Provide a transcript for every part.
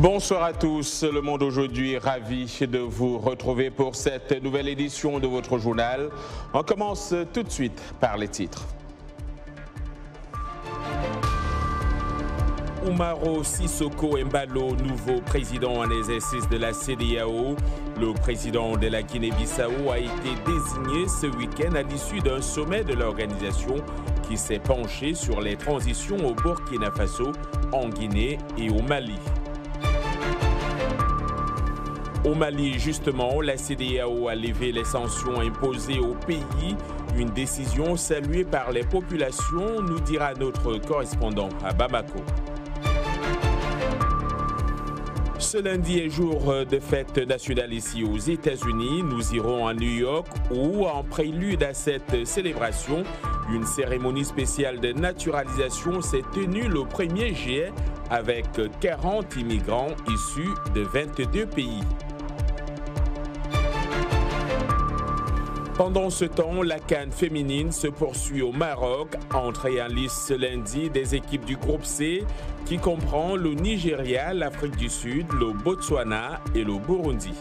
Bonsoir à tous, Le Monde aujourd'hui, ravi de vous retrouver pour cette nouvelle édition de votre journal. On commence tout de suite par les titres. Umaro Sissoko Embalo, nouveau président en exercice de la CEDEAO. Le président de la Guinée-Bissau a été désigné ce week-end à l'issue d'un sommet de l'organisation qui s'est penché sur les transitions au Burkina Faso, en Guinée et au Mali. Au Mali, justement, la CEDEAO a levé les sanctions imposées au pays. Une décision saluée par les populations, nous dira notre correspondant à Bamako. Ce lundi est jour de fête nationale ici aux États-Unis. Nous irons à New York où, en prélude à cette célébration, une cérémonie spéciale de naturalisation s'est tenue le 1er juillet avec 40 immigrants issus de 22 pays. Pendant ce temps, la CAN féminine se poursuit au Maroc. Entrée en lice ce lundi des équipes du groupe C qui comprend le Nigeria, l'Afrique du Sud, le Botswana et le Burundi.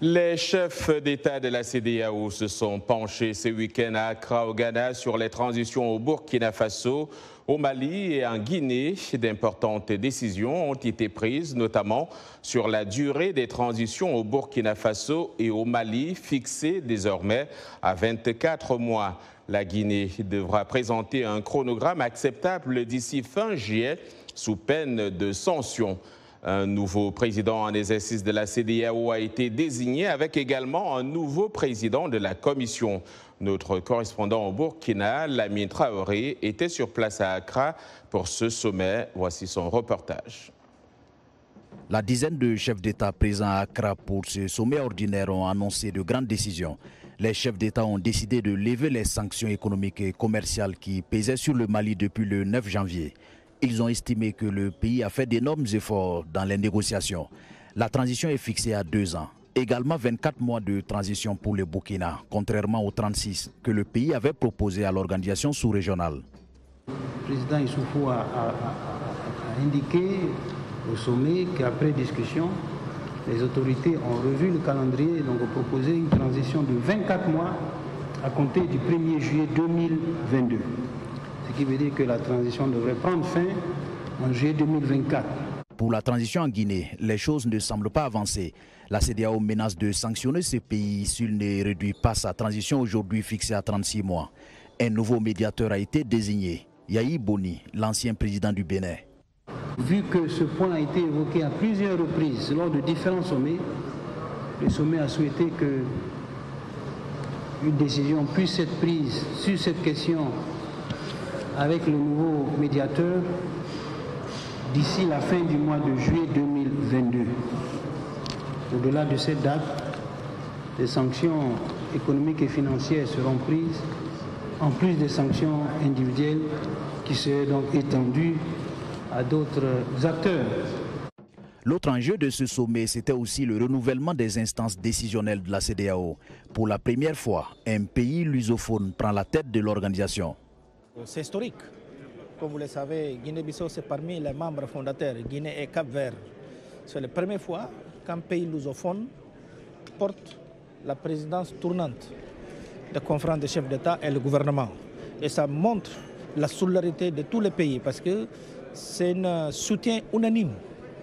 Les chefs d'État de la CEDEAO se sont penchés ce week-end à Accra, au Ghana, sur les transitions au Burkina Faso, au Mali et en Guinée. D'importantes décisions ont été prises, notamment sur la durée des transitions au Burkina Faso et au Mali, fixée désormais à 24 mois. La Guinée devra présenter un chronogramme acceptable d'ici fin juillet, sous peine de sanctions. Un nouveau président en exercice de la CEDEAO a été désigné avec également un nouveau président de la Commission. Notre correspondant au Burkina, Lamine Traoré, était sur place à Accra pour ce sommet. Voici son reportage. La dizaine de chefs d'État présents à Accra pour ce sommet ordinaire ont annoncé de grandes décisions. Les chefs d'État ont décidé de lever les sanctions économiques et commerciales qui pesaient sur le Mali depuis le 9 janvier. Ils ont estimé que le pays a fait d'énormes efforts dans les négociations. La transition est fixée à 2 ans. Également 24 mois de transition pour le Burkina, contrairement aux 36 que le pays avait proposé à l'organisation sous-régionale. Le président Issoufou a indiqué au sommet qu'après discussion, les autorités ont revu le calendrier et donc ont proposé une transition de 24 mois à compter du 1er juillet 2022. Ce qui veut dire que la transition devrait prendre fin en juillet 2024. Pour la transition en Guinée, les choses ne semblent pas avancer. La CEDEAO menace de sanctionner ce pays s'il ne réduit pas sa transition aujourd'hui fixée à 36 mois. Un nouveau médiateur a été désigné, Yahi Boni, l'ancien président du Bénin. Vu que ce point a été évoqué à plusieurs reprises lors de différents sommets, le sommet a souhaité qu'une décision puisse être prise sur cette question avec le nouveau médiateur d'ici la fin du mois de juillet 2022. Au-delà de cette date, des sanctions économiques et financières seront prises, en plus des sanctions individuelles qui seraient donc étendues à d'autres acteurs. L'autre enjeu de ce sommet, c'était aussi le renouvellement des instances décisionnelles de la CEDEAO. Pour la première fois, un pays lusophone prend la tête de l'organisation. C'est historique. Comme vous le savez, Guinée-Bissau, c'est parmi les membres fondateurs, Guinée et Cap-Vert. C'est la première fois qu'un pays lusophone porte la présidence tournante de conférence des chefs d'État et le gouvernement. Et ça montre la solidarité de tous les pays parce que c'est un soutien unanime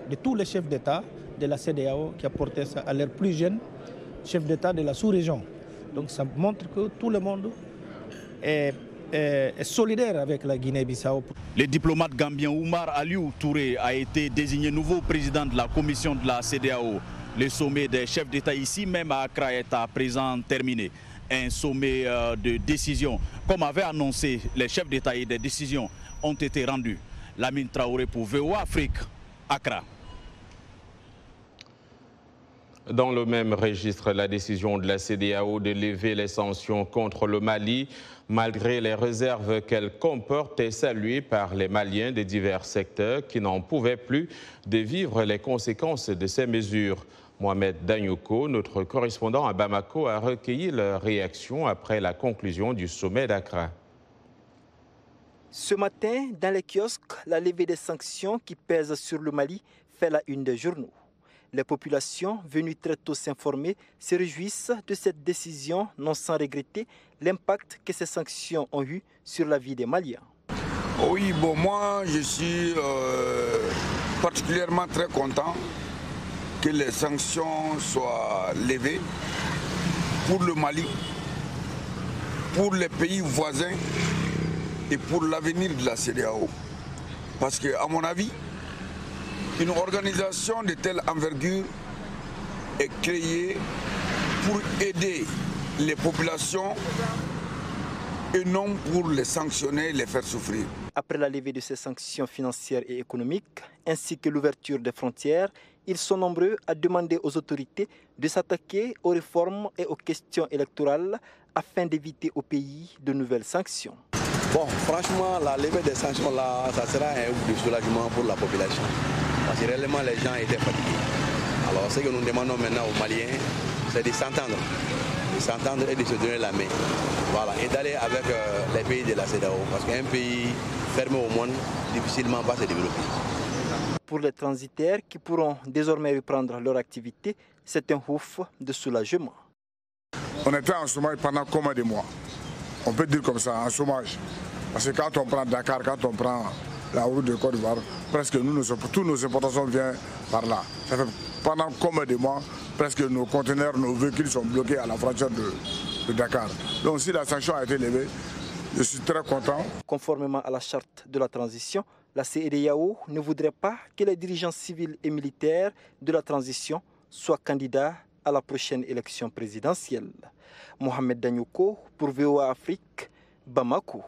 de tous les chefs d'État de la CEDEAO qui a porté ça à leurs plus jeunes chefs d'État de la sous-région. Donc ça montre que tout le monde est solidaire avec la Guinée-Bissau. Le diplomate gambien Oumar Aliou Touré a été désigné nouveau président de la commission de la CEDEAO. Le sommet des chefs d'État ici même à Accra est à présent terminé. Un sommet de décision. Comme avait annoncé les chefs d'État, et des décisions ont été rendues. Lamine Traoré pour VOA Afrique, Accra. Dans le même registre, la décision de la CEDEAO de lever les sanctions contre le Mali, malgré les réserves qu'elle comporte, est saluée par les Maliens de divers secteurs qui n'en pouvaient plus de vivre les conséquences de ces mesures. Mohamed Danyoko, notre correspondant à Bamako, a recueilli leur réaction après la conclusion du sommet d'Accra. Ce matin, dans les kiosques, la levée des sanctions qui pèsent sur le Mali fait la une des journaux. Les populations venues très tôt s'informer se réjouissent de cette décision, non sans regretter l'impact que ces sanctions ont eu sur la vie des Maliens. Oui, bon, moi je suis particulièrement très content que les sanctions soient levées pour le Mali, pour les pays voisins et pour l'avenir de la CEDEAO. Parce qu'à mon avis, une organisation de telle envergure est créée pour aider les populations et non pour les sanctionner et les faire souffrir. Après la levée de ces sanctions financières et économiques, ainsi que l'ouverture des frontières, ils sont nombreux à demander aux autorités de s'attaquer aux réformes et aux questions électorales afin d'éviter au pays de nouvelles sanctions. Bon, franchement, la levée des sanctions, là, ça sera un coup de soulagement pour la population. Parce que réellement, les gens étaient fatigués. Alors, ce que nous demandons maintenant aux Maliens, c'est de s'entendre. De s'entendre et de se donner la main. Voilà, et d'aller avec les pays de la CEDEAO. Parce qu'un pays fermé au monde, difficilement va se développer. Pour les transitaires qui pourront désormais reprendre leur activité, c'est un ouf de soulagement. On était en chômage pendant combien de mois? On peut dire comme ça, en chômage. Parce que quand on prend Dakar, quand on prend la route de Côte d'Ivoire, presque tous nos importations viennent par là. Ça fait pendant combien de mois, presque nos conteneurs, nos véhicules sont bloqués à la frontière de Dakar. Donc si la sanction a été levée, je suis très content. Conformément à la charte de la transition, la CEDEAO ne voudrait pas que les dirigeants civils et militaires de la transition soient candidats à la prochaine élection présidentielle. Mohamed Danyoko pour VOA Afrique, Bamako.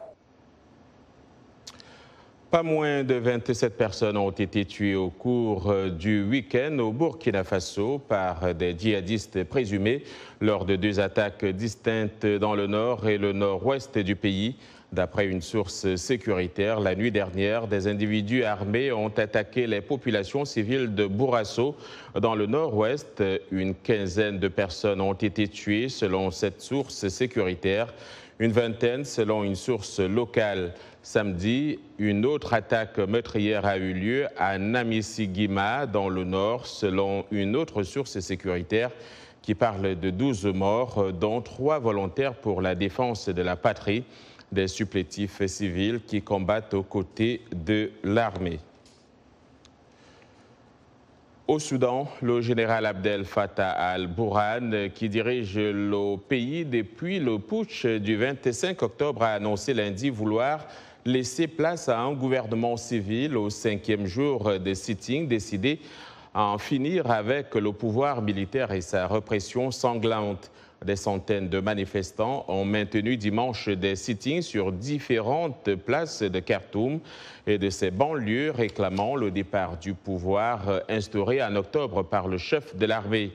Pas moins de 27 personnes ont été tuées au cours du week-end au Burkina Faso par des djihadistes présumés lors de 2 attaques distinctes dans le nord et le nord-ouest du pays. D'après une source sécuritaire, la nuit dernière, des individus armés ont attaqué les populations civiles de Bourasso dans le nord-ouest. Une quinzaine de personnes ont été tuées selon cette source sécuritaire, une vingtaine selon une source locale. Samedi, une autre attaque meurtrière a eu lieu à Namissigima dans le nord selon une autre source sécuritaire qui parle de 12 morts, dont 3 volontaires pour la défense de la patrie, des supplétifs civils qui combattent aux côtés de l'armée. Au Soudan, le général Abdel Fattah al-Burhan, qui dirige le pays depuis le putsch du 25 octobre, a annoncé lundi vouloir laisser place à un gouvernement civil au 5e jour des sittings, décidé à en finir avec le pouvoir militaire et sa répression sanglante. Des centaines de manifestants ont maintenu dimanche des sittings sur différentes places de Khartoum et de ses banlieues réclamant le départ du pouvoir instauré en octobre par le chef de l'armée.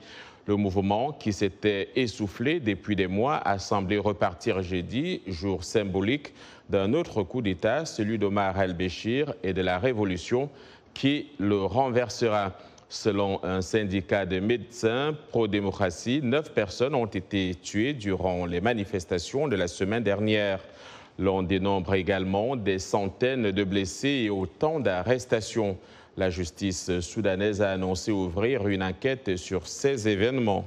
Le mouvement, qui s'était essoufflé depuis des mois, a semblé repartir jeudi, jour symbolique d'un autre coup d'État, celui d'Omar el-Béchir et de la révolution qui le renversera. Selon un syndicat de médecins pro-démocratie, 9 personnes ont été tuées durant les manifestations de la semaine dernière. L'on dénombre également des centaines de blessés et autant d'arrestations. La justice soudanaise a annoncé ouvrir une enquête sur ces événements.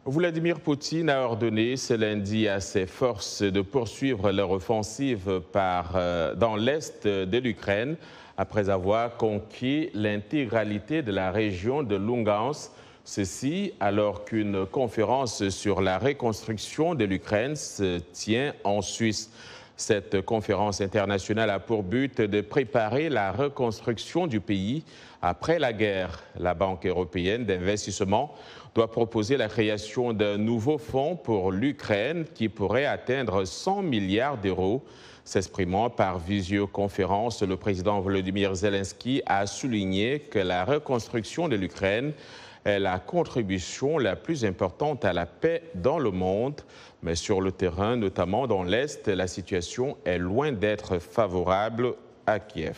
Vladimir Poutine a ordonné ce lundi à ses forces de poursuivre leur offensive dans l'est de l'Ukraine, après avoir conquis l'intégralité de la région de Lugansk. Ceci alors qu'une conférence sur la reconstruction de l'Ukraine se tient en Suisse. Cette conférence internationale a pour but de préparer la reconstruction du pays après la guerre. La Banque européenne d'investissement doit proposer la création d'un nouveau fonds pour l'Ukraine qui pourrait atteindre 100 milliards d'euros. S'exprimant par visioconférence, le président Volodymyr Zelensky a souligné que la reconstruction de l'Ukraine est la contribution la plus importante à la paix dans le monde. Mais sur le terrain, notamment dans l'Est, la situation est loin d'être favorable à Kiev.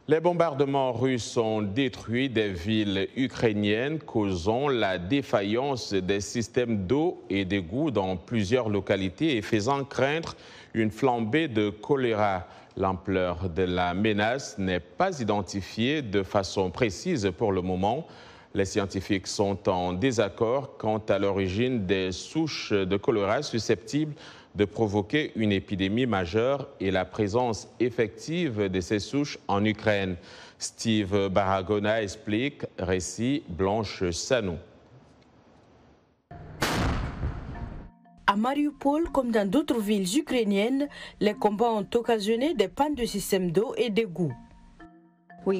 Les bombardements russes ont détruit des villes ukrainiennes, causant la défaillance des systèmes d'eau et d'égouts dans plusieurs localités et faisant craindre une flambée de choléra. L'ampleur de la menace n'est pas identifiée de façon précise pour le moment. Les scientifiques sont en désaccord quant à l'origine des souches de choléra susceptibles de provoquer une épidémie majeure et la présence effective de ces souches en Ukraine. Steve Baragona explique, récit Blanche Sanou. À Mariupol, comme dans d'autres villes ukrainiennes, les combats ont occasionné des pannes de systèmes d'eau et d'égouts. Nous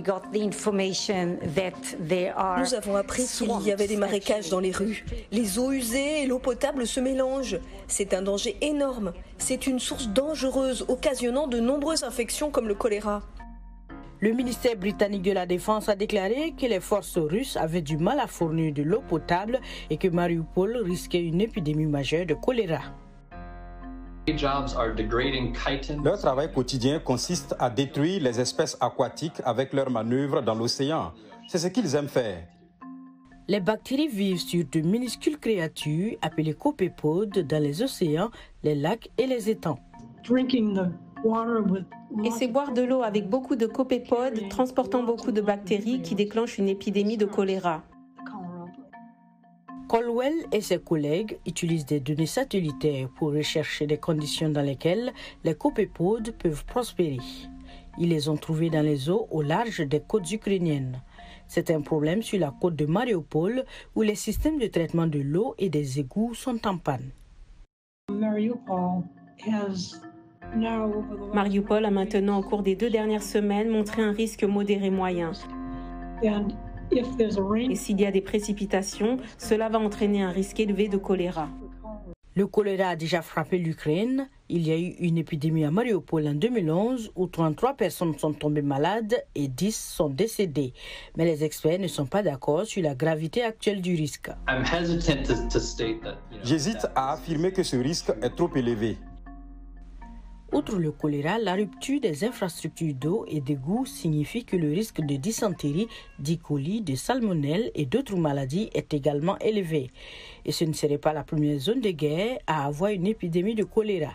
avons appris qu'il y avait des marécages dans les rues. Les eaux usées et l'eau potable se mélangent. C'est un danger énorme. C'est une source dangereuse, occasionnant de nombreuses infections comme le choléra. Le ministère britannique de la Défense a déclaré que les forces russes avaient du mal à fournir de l'eau potable et que Mariupol risquait une épidémie majeure de choléra. Leur travail quotidien consiste à détruire les espèces aquatiques avec leurs manœuvres dans l'océan. C'est ce qu'ils aiment faire. Les bactéries vivent sur de minuscules créatures appelées copépodes dans les océans, les lacs et les étangs. Et c'est boire de l'eau avec beaucoup de copépodes transportant beaucoup de bactéries qui déclenchent une épidémie de choléra. Colwell et ses collègues utilisent des données satellitaires pour rechercher les conditions dans lesquelles les copépodes peuvent prospérer. Ils les ont trouvés dans les eaux au large des côtes ukrainiennes. C'est un problème sur la côte de Mariupol où les systèmes de traitement de l'eau et des égouts sont en panne. Mariupol a maintenant au cours des 2 dernières semaines montré un risque modéré moyen. Et s'il y a des précipitations, cela va entraîner un risque élevé de choléra. Le choléra a déjà frappé l'Ukraine. Il y a eu une épidémie à Mariupol en 2011 où 33 personnes sont tombées malades et 10 sont décédées. Mais les experts ne sont pas d'accord sur la gravité actuelle du risque. J'hésite à affirmer que ce risque est trop élevé. Outre le choléra, la rupture des infrastructures d'eau et d'égouts signifie que le risque de dysenterie, d'E. coli, de salmonelle et d'autres maladies est également élevé. Et ce ne serait pas la première zone de guerre à avoir une épidémie de choléra.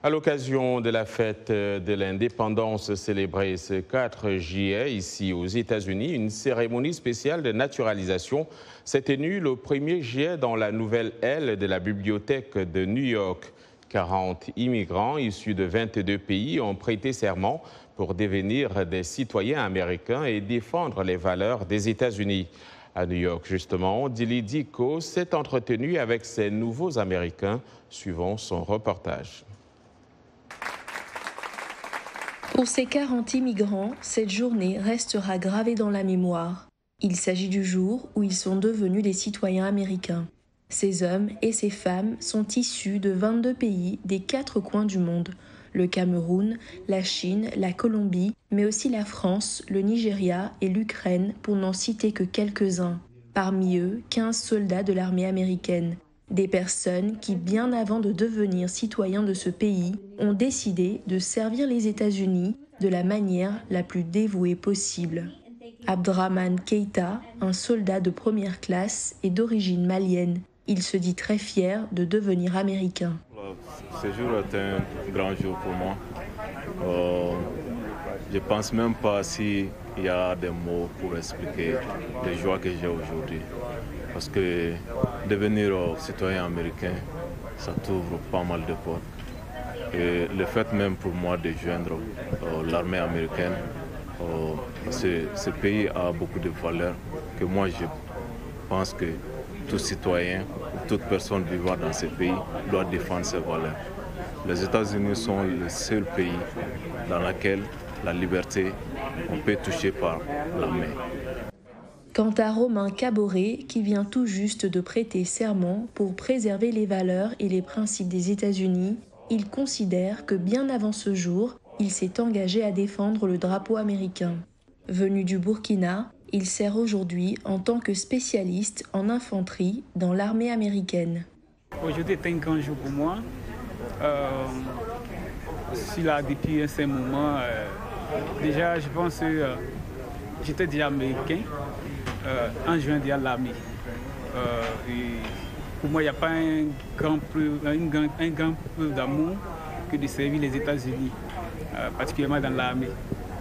À l'occasion de la fête de l'indépendance célébrée ce 4 juillet, ici aux États-Unis, une cérémonie spéciale de naturalisation s'est tenue le 1er juillet dans la nouvelle aile de la bibliothèque de New York. 40 immigrants issus de 22 pays ont prêté serment pour devenir des citoyens américains et défendre les valeurs des États-Unis. À New York, justement, Dili Diko s'est entretenu avec ces nouveaux Américains, suivant son reportage. Pour ces 40 immigrants, cette journée restera gravée dans la mémoire. Il s'agit du jour où ils sont devenus des citoyens américains. Ces hommes et ces femmes sont issus de 22 pays des 4 coins du monde. Le Cameroun, la Chine, la Colombie, mais aussi la France, le Nigeria et l'Ukraine, pour n'en citer que quelques-uns. Parmi eux, 15 soldats de l'armée américaine. Des personnes qui, bien avant de devenir citoyens de ce pays, ont décidé de servir les États-Unis de la manière la plus dévouée possible. Abdrahman Keïta, un soldat de première classe, est d'origine malienne. Il se dit très fier de devenir américain. Ce jour est un grand jour pour moi. Je ne pense même pas s'il y a des mots pour expliquer les joies que j'ai aujourd'hui. Parce que devenir citoyen américain, ça t'ouvre pas mal de portes. Et le fait même pour moi de joindre l'armée américaine, ce pays a beaucoup de valeurs que moi je pense que tout citoyen, toute personne vivant dans ce pays doit défendre ses valeurs. Les États-Unis sont le seul pays dans lequel la liberté, on peut toucher par la main. Quant à Romain Caboret, qui vient tout juste de prêter serment pour préserver les valeurs et les principes des États-Unis, il considère que bien avant ce jour, il s'est engagé à défendre le drapeau américain. Venu du Burkina, il sert aujourd'hui en tant que spécialiste en infanterie dans l'armée américaine. Aujourd'hui est un grand jour pour moi. suis là depuis un certain moment. Déjà, je pense que j'étais déjà américain en juin déjà de l'armée. Pour moi, il n'y a pas un grand preuve d'amour que de servir les États-Unis, particulièrement dans l'armée.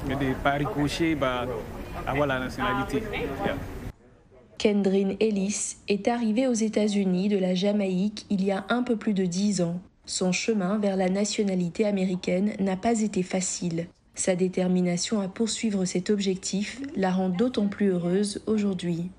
De ne pas ricocher, avoir la nationalité. Yeah. Kendrine Ellis est arrivée aux États-Unis de la Jamaïque il y a un peu plus de 10 ans. Son chemin vers la nationalité américaine n'a pas été facile. Sa détermination à poursuivre cet objectif la rend d'autant plus heureuse aujourd'hui.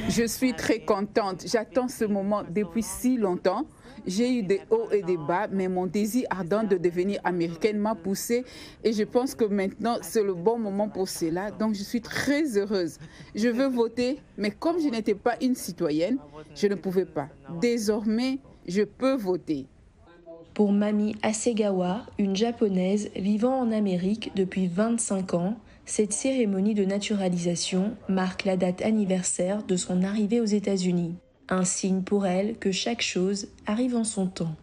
Je suis très contente. J'attends ce moment depuis si longtemps. J'ai eu des hauts et des bas, mais mon désir ardent de devenir américaine m'a poussée et je pense que maintenant c'est le bon moment pour cela. Donc je suis très heureuse. Je veux voter, mais comme je n'étais pas une citoyenne, je ne pouvais pas. Désormais, je peux voter. Pour Mami Hasegawa, une japonaise vivant en Amérique depuis 25 ans, cette cérémonie de naturalisation marque la date anniversaire de son arrivée aux États-Unis. Un signe pour elle que chaque chose arrive en son temps.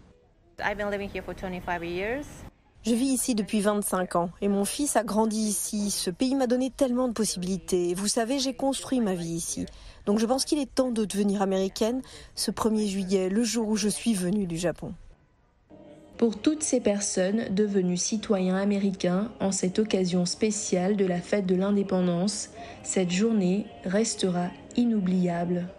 Je vis ici depuis 25 ans et mon fils a grandi ici. Ce pays m'a donné tellement de possibilités. Vous savez, j'ai construit ma vie ici. Donc je pense qu'il est temps de devenir américaine ce 1er juillet, le jour où je suis venue du Japon. Pour toutes ces personnes devenues citoyens américains en cette occasion spéciale de la fête de l'indépendance, cette journée restera inoubliable.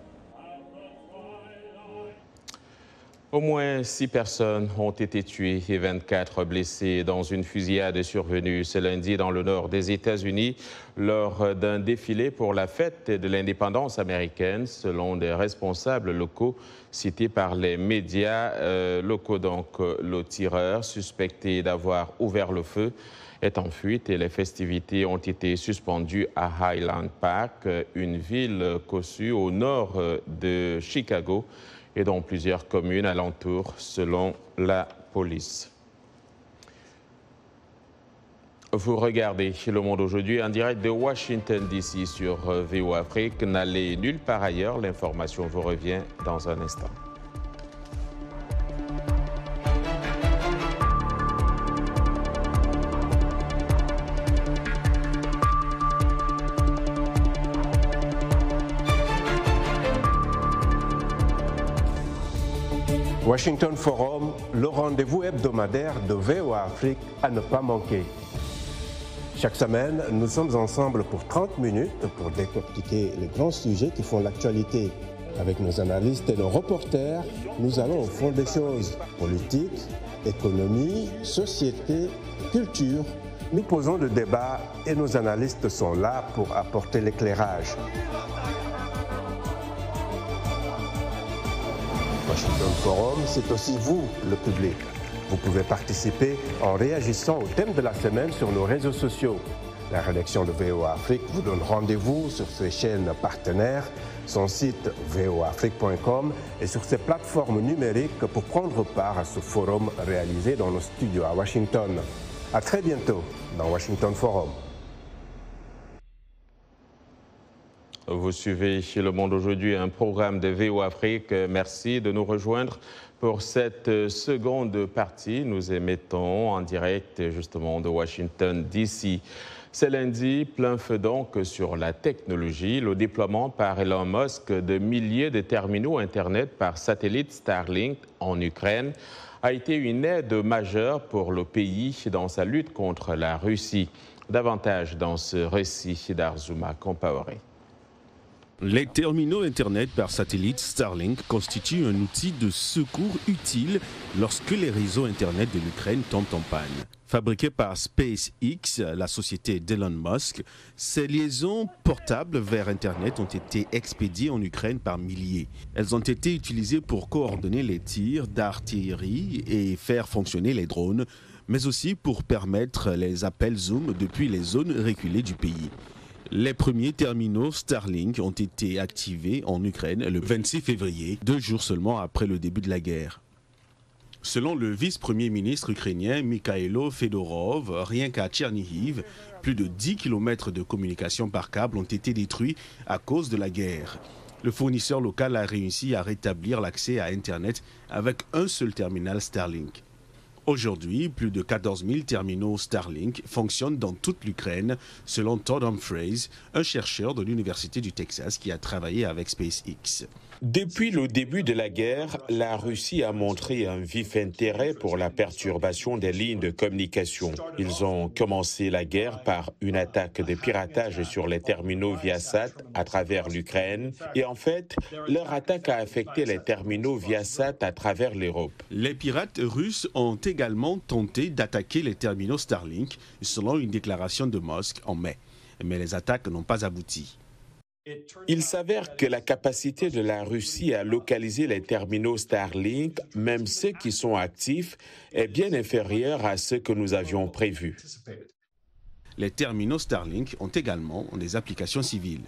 Au moins 6 personnes ont été tuées et 24 blessées dans une fusillade survenue ce lundi dans le nord des États-Unis lors d'un défilé pour la fête de l'indépendance américaine, selon des responsables locaux cités par les médias locaux. Donc, le tireur suspecté d'avoir ouvert le feu est en fuite et les festivités ont été suspendues à Highland Park, une ville cossue au nord de Chicago, et dans plusieurs communes alentours, selon la police. Vous regardez Le Monde aujourd'hui en direct de Washington DC sur VOA Afrique. N'allez nulle part ailleurs, l'information vous revient dans un instant. Washington Forum, le rendez-vous hebdomadaire de VOA Afrique à ne pas manquer. Chaque semaine, nous sommes ensemble pour 30 minutes pour décortiquer les grands sujets qui font l'actualité. Avec nos analystes et nos reporters, nous allons au fond des choses. Politique, économie, société, culture. Nous posons le débat et nos analystes sont là pour apporter l'éclairage. Washington Forum, c'est aussi vous, le public. Vous pouvez participer en réagissant au thème de la semaine sur nos réseaux sociaux. La rédaction de VOA Afrique vous donne rendez-vous sur ses chaînes partenaires, son site voaafrique.com et sur ses plateformes numériques pour prendre part à ce forum réalisé dans nos studios à Washington. À très bientôt dans Washington Forum. Vous suivez chez Le Monde aujourd'hui un programme de VOA Afrique. Merci de nous rejoindre pour cette seconde partie. Nous émettons en direct justement de Washington DC. C'est lundi, plein feu donc sur la technologie. Le déploiement par Elon Musk de milliers de terminaux Internet par satellite Starlink en Ukraine a été une aide majeure pour le pays dans sa lutte contre la Russie. Davantage dans ce récit d'Arzouma Compaoré. Les terminaux Internet par satellite Starlink constituent un outil de secours utile lorsque les réseaux Internet de l'Ukraine tombent en panne. Fabriqués par SpaceX, la société d'Elon Musk, ces liaisons portables vers Internet ont été expédiées en Ukraine par milliers. Elles ont été utilisées pour coordonner les tirs d'artillerie et faire fonctionner les drones, mais aussi pour permettre les appels Zoom depuis les zones reculées du pays. Les premiers terminaux Starlink ont été activés en Ukraine le 26 février, 2 jours seulement après le début de la guerre. Selon le vice-premier ministre ukrainien Mikhailo Fedorov, rien qu'à Tchernihiv, plus de 10 km de communication par câble ont été détruits à cause de la guerre. Le fournisseur local a réussi à rétablir l'accès à Internet avec un seul terminal Starlink. Aujourd'hui, plus de 14 000 terminaux Starlink fonctionnent dans toute l'Ukraine, selon Todd Humphreys, un chercheur de l'Université du Texas qui a travaillé avec SpaceX. Depuis le début de la guerre, la Russie a montré un vif intérêt pour la perturbation des lignes de communication. Ils ont commencé la guerre par une attaque de piratage sur les terminaux Viasat à travers l'Ukraine. Et en fait, leur attaque a affecté les terminaux Viasat à travers l'Europe. Les pirates russes ont également tenté d'attaquer les terminaux Starlink, selon une déclaration de Musk en mai. Mais les attaques n'ont pas abouti. Il s'avère que la capacité de la Russie à localiser les terminaux Starlink, même ceux qui sont actifs, est bien inférieure à ce que nous avions prévu. Les terminaux Starlink ont également des applications civiles.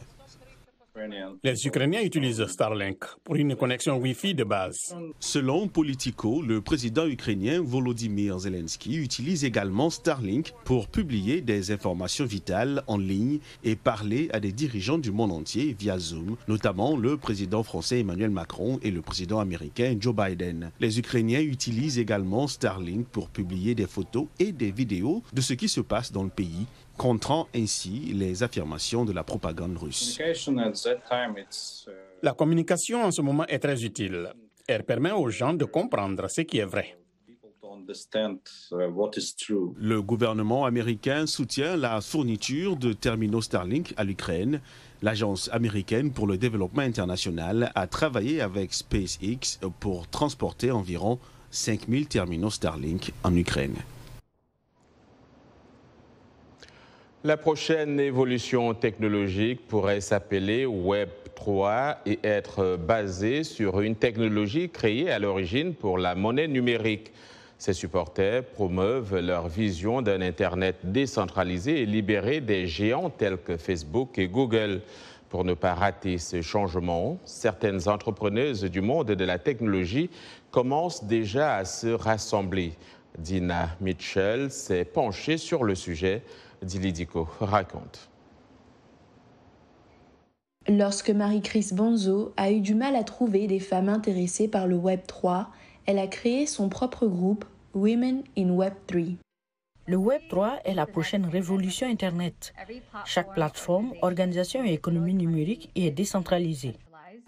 Les Ukrainiens utilisent Starlink pour une connexion Wi-Fi de base. Selon Politico, le président ukrainien Volodymyr Zelensky utilise également Starlink pour publier des informations vitales en ligne et parler à des dirigeants du monde entier via Zoom, notamment le président français Emmanuel Macron et le président américain Joe Biden. Les Ukrainiens utilisent également Starlink pour publier des photos et des vidéos de ce qui se passe dans le pays, contrant ainsi les affirmations de la propagande russe. La communication en ce moment est très utile. Elle permet aux gens de comprendre ce qui est vrai. Le gouvernement américain soutient la fourniture de terminaux Starlink à l'Ukraine. L'Agence américaine pour le développement international a travaillé avec SpaceX pour transporter environ 5000 terminaux Starlink en Ukraine. La prochaine évolution technologique pourrait s'appeler Web 3 et être basée sur une technologie créée à l'origine pour la monnaie numérique. Ses supporters promeuvent leur vision d'un Internet décentralisé et libéré des géants tels que Facebook et Google. Pour ne pas rater ce changement, certaines entrepreneuses du monde de la technologie commencent déjà à se rassembler. Dina Mitchell s'est penchée sur le sujet. Dilidico raconte. Lorsque Marie-Chris Bonzo a eu du mal à trouver des femmes intéressées par le Web 3, elle a créé son propre groupe Women in Web 3. Le Web 3 est la prochaine révolution Internet. Chaque plateforme, organisation et économie numérique y est décentralisée.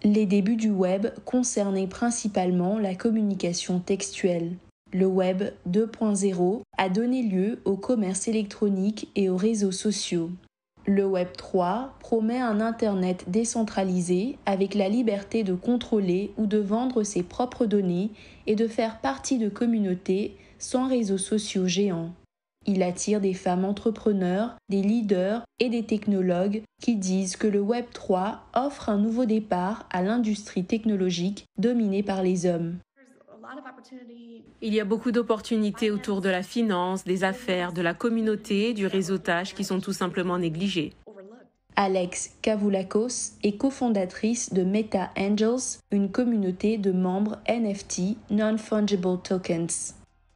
Les débuts du Web concernaient principalement la communication textuelle. Le Web 2.0 a donné lieu au commerce électronique et aux réseaux sociaux. Le Web 3 promet un Internet décentralisé avec la liberté de contrôler ou de vendre ses propres données et de faire partie de communautés sans réseaux sociaux géants. Il attire des femmes entrepreneurs, des leaders et des technologues qui disent que le Web 3 offre un nouveau départ à l'industrie technologique dominée par les hommes. Il y a beaucoup d'opportunités autour de la finance, des affaires, de la communauté, du réseautage qui sont tout simplement négligées. Alex Kavoulakos est cofondatrice de Meta Angels, une communauté de membres NFT Non-Fungible Tokens.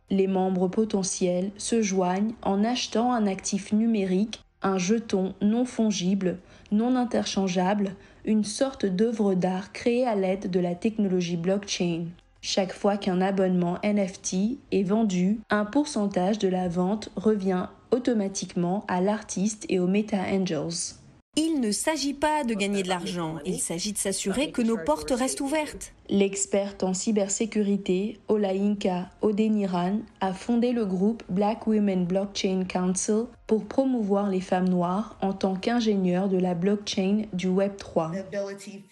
Les membres potentiels se joignent en achetant un actif numérique, un jeton non fongible, non interchangeable, une sorte d'œuvre d'art créée à l'aide de la technologie blockchain. Chaque fois qu'un abonnement NFT est vendu, un pourcentage de la vente revient automatiquement à l'artiste et aux Meta Angels. Il ne s'agit pas de gagner de l'argent, il s'agit de s'assurer que nos portes restent ouvertes. L'experte en cybersécurité, Olayinka Odeniran, a fondé le groupe Black Women Blockchain Council pour promouvoir les femmes noires en tant qu'ingénieures de la blockchain du Web 3.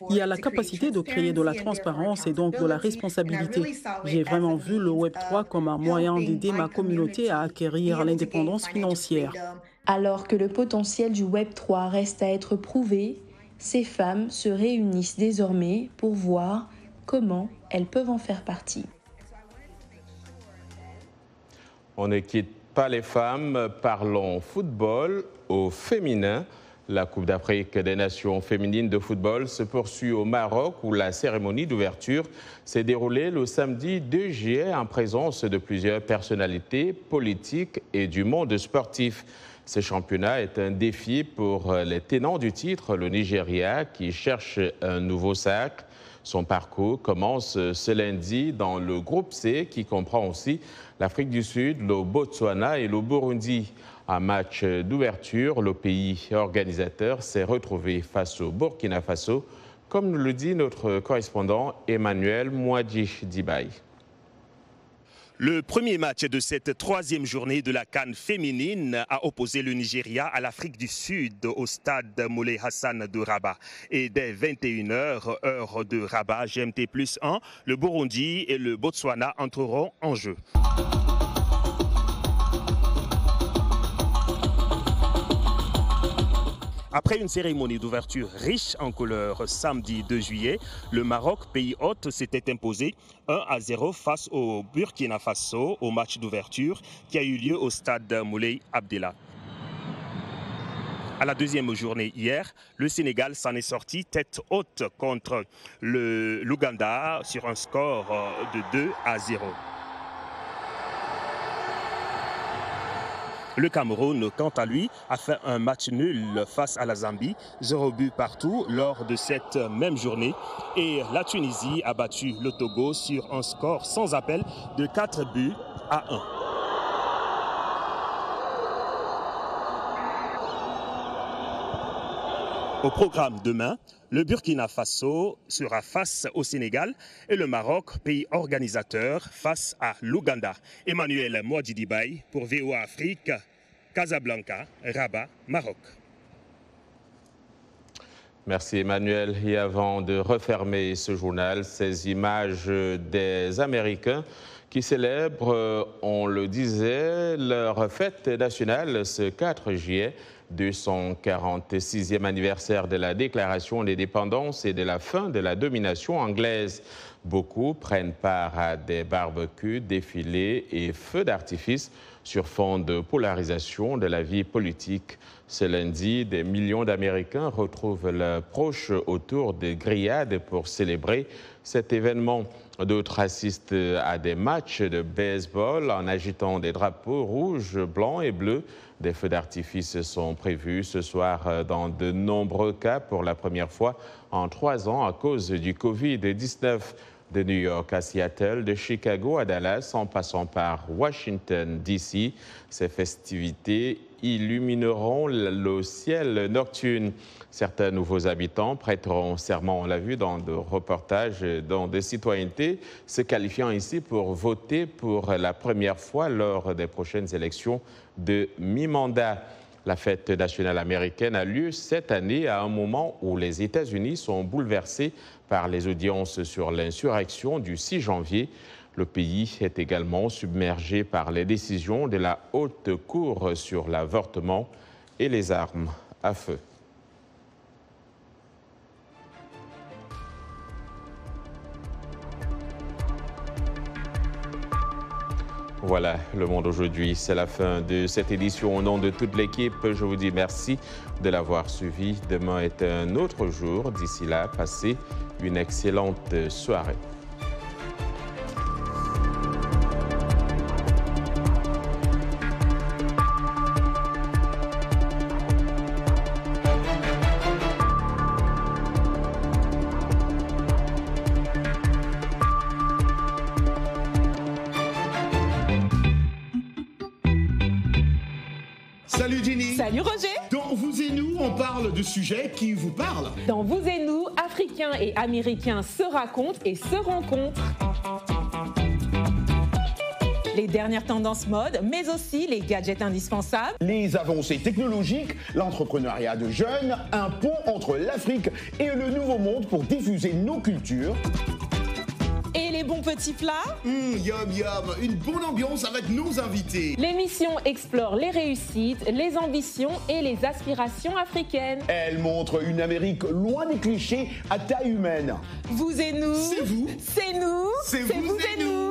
Il y a la capacité de créer de la transparence et donc de la responsabilité. J'ai vraiment vu le Web 3 comme un moyen d'aider ma communauté à acquérir l'indépendance financière. Alors que le potentiel du Web 3 reste à être prouvé, ces femmes se réunissent désormais pour voir comment elles peuvent en faire partie. On ne quitte pas les femmes, parlons football au féminin. La Coupe d'Afrique des Nations féminines de football se poursuit au Maroc où la cérémonie d'ouverture s'est déroulée le samedi 2 juillet en présence de plusieurs personnalités politiques et du monde sportif. Ce championnat est un défi pour les tenants du titre, le Nigeria, qui cherche un nouveau sacre. Son parcours commence ce lundi dans le groupe C qui comprend aussi l'Afrique du Sud, le Botswana et le Burundi. Un match d'ouverture, le pays organisateur s'est retrouvé face au Burkina Faso, comme nous le dit notre correspondant Emmanuel Mouadji-Dibaye. Le premier match de cette troisième journée de la CAN féminine a opposé le Nigeria à l'Afrique du Sud au stade Moulay Hassan de Rabat. Et dès 21h, heure de Rabat, GMT+1, le Burundi et le Botswana entreront en jeu. Après une cérémonie d'ouverture riche en couleurs samedi 2 juillet, le Maroc, pays hôte, s'était imposé 1-0 face au Burkina Faso au match d'ouverture qui a eu lieu au stade Moulay Abdellah. À la deuxième journée hier, le Sénégal s'en est sorti tête haute contre l'Ouganda sur un score de 2-0. Le Cameroun, quant à lui, a fait un match nul face à la Zambie, 0 but partout lors de cette même journée. Et la Tunisie a battu le Togo sur un score sans appel de 4 buts à 1. Au programme demain, le Burkina Faso sera face au Sénégal et le Maroc, pays organisateur, face à l'Ouganda. Emmanuel Mouadji-Dibaye pour VOA Afrique, Casablanca, Rabat, Maroc. Merci Emmanuel. Et avant de refermer ce journal, ces images des Américains qui célèbrent, on le disait, leur fête nationale ce 4 juillet. 246e anniversaire de la déclaration d'indépendance et de la fin de la domination anglaise. Beaucoup prennent part à des barbecues, défilés et feux d'artifice sur fond de polarisation de la vie politique. Ce lundi, des millions d'Américains retrouvent leurs proches autour de grillades pour célébrer cet événement. D'autres assistent à des matchs de baseball en agitant des drapeaux rouges, blancs et bleus. Des feux d'artifice sont prévus ce soir dans de nombreux cas pour la première fois en 3 ans à cause du Covid-19. De New York à Seattle, de Chicago à Dallas, en passant par Washington, D.C., ces festivités illumineront le ciel nocturne. Certains nouveaux habitants prêteront serment, on l'a vu dans de reportages, dans des citoyennetés, se qualifiant ici pour voter pour la première fois lors des prochaines élections de mi-mandat. La fête nationale américaine a lieu cette année à un moment où les États-Unis sont bouleversés par les audiences sur l'insurrection du 6 janvier. Le pays est également submergé par les décisions de la Haute Cour sur l'avortement et les armes à feu. Voilà, Le Monde aujourd'hui, c'est la fin de cette édition. Au nom de toute l'équipe, je vous dis merci de l'avoir suivi. Demain est un autre jour. D'ici là, passez une excellente soirée. Salut Jenny. Salut Roger. Dans Vous et Nous, on parle de sujets qui vous parlent. Dans Vous et Nous, Africains et Américains se racontent et se rencontrent. Les dernières tendances mode, mais aussi les gadgets indispensables. Les avancées technologiques, l'entrepreneuriat de jeunes, un pont entre l'Afrique et le Nouveau Monde pour diffuser nos cultures. Et les bons petits plats. Yum yum, une bonne ambiance avec nos invités. L'émission explore les réussites, les ambitions et les aspirations africaines. Elle montre une Amérique loin des clichés à taille humaine. Vous et nous. C'est vous. C'est nous. C'est vous et nous.